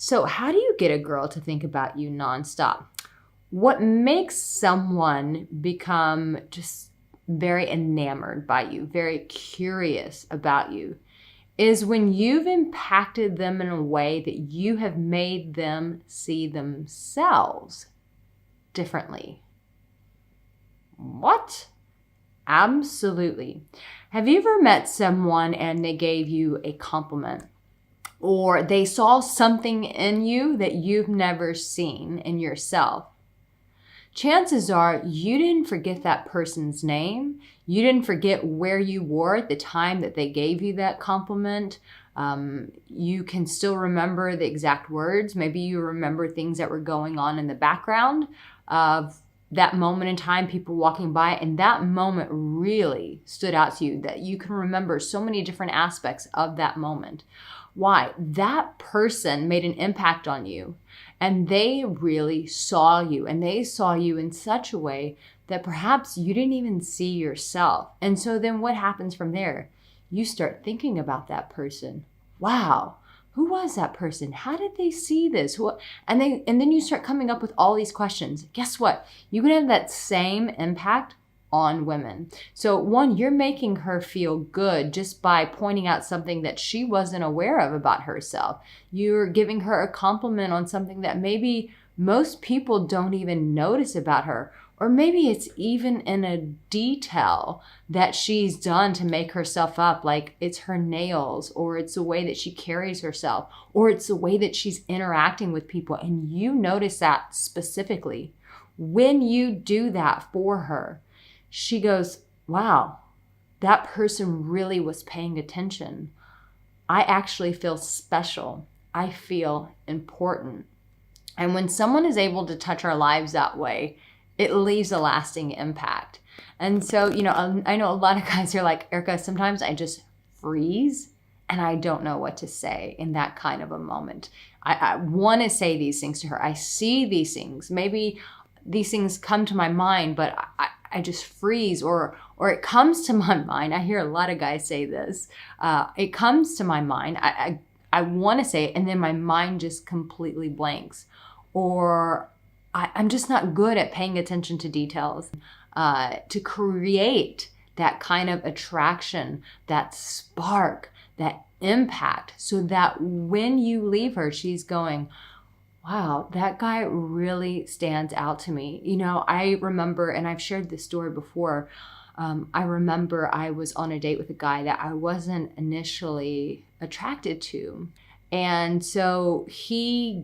So how do you get a girl to think about you nonstop? What makes someone become just very enamored by you, very curious about you, is when you've impacted them in a way that you have made them see themselves differently. What? Absolutely. Have you ever met someone and they gave you a compliment? Or they saw something in you that you've never seen in yourself? Chances are you didn't forget that person's name. You didn't forget where you were at the time that they gave you that compliment. You can still remember the exact words. Maybe you remember things that were going on in the background of that moment in time, people walking by, and that moment really stood out to you, that you can remember so many different aspects of that moment. Why? That person made an impact on you, and they really saw you, and they saw you in such a way that perhaps you didn't even see yourself. And so then what happens from there? You start thinking about that person. Wow, who was that person? How did they see this? And then you start coming up with all these questions. Guess what? You can have that same impact on women. So one, you're making her feel good just by pointing out something that she wasn't aware of about herself. You're giving her a compliment on something that maybe most people don't even notice about her. Or maybe it's even in a detail that she's done to make herself up, like it's her nails, or it's the way that she carries herself, or it's the way that she's interacting with people. And you notice that specifically. When you do that for her, she goes, wow, that person really was paying attention. I actually feel special. I feel important. And when someone is able to touch our lives that way, it leaves a lasting impact. And so, I know a lot of guys are like, Arica, sometimes I just freeze and I don't know what to say in that kind of a moment. I want to say these things to her. I see these things. Maybe these things come to my mind, but I just freeze, or it comes to my mind. I hear a lot of guys say this. It comes to my mind. I want to say it, and then my mind just completely blanks. Or I'm just not good at paying attention to details. To create that kind of attraction, that spark, that impact, so that when you leave her, she's going, wow, that guy really stands out to me. I remember, and I've shared this story before, I remember I was on a date with a guy that I wasn't initially attracted to. And so we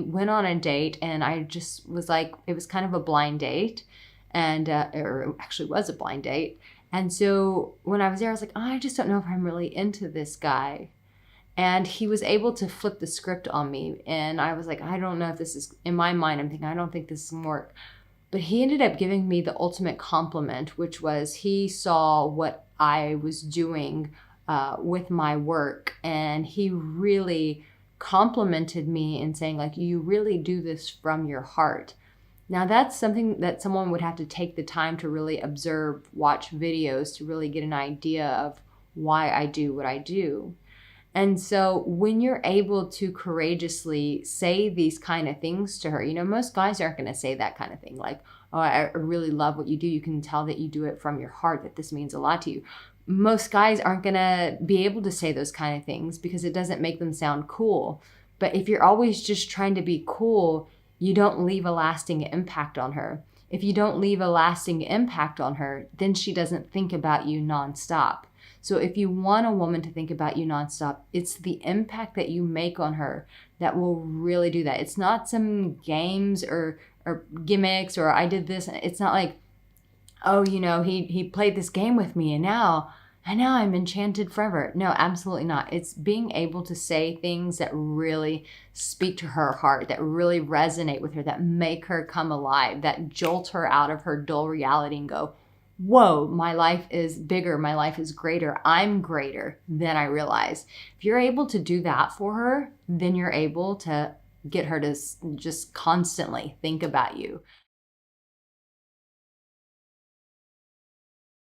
went on a date, and I just was like, it was kind of a blind date, and or it actually was a blind date. And so when I was there, I was like, I just don't know if I'm really into this guy. And he was able to flip the script on me. And I was like, I don't know if this is, in my mind, I'm thinking, I don't think this is going to work. But he ended up giving me the ultimate compliment, which was he saw what I was doing with my work. And he really complimented me in saying, like, you really do this from your heart. Now, that's something that someone would have to take the time to really observe, watch videos to really get an idea of why I do what I do. And so when you're able to courageously say these kind of things to her, most guys aren't going to say that kind of thing. Like, oh, I really love what you do. You can tell that you do it from your heart, that this means a lot to you. Most guys aren't going to be able to say those kind of things because it doesn't make them sound cool. But if you're always just trying to be cool, you don't leave a lasting impact on her. If you don't leave a lasting impact on her, then she doesn't think about you nonstop. So if you want a woman to think about you nonstop, it's the impact that you make on her that will really do that. It's not some games or gimmicks or I did this. It's not like, oh, he played this game with me and now I'm enchanted forever. No, absolutely not. It's being able to say things that really speak to her heart, that really resonate with her, that make her come alive, that jolt her out of her dull reality and go, whoa, my life is bigger, my life is greater, I'm greater than I realize. If you're able to do that for her, then you're able to get her to just constantly think about you.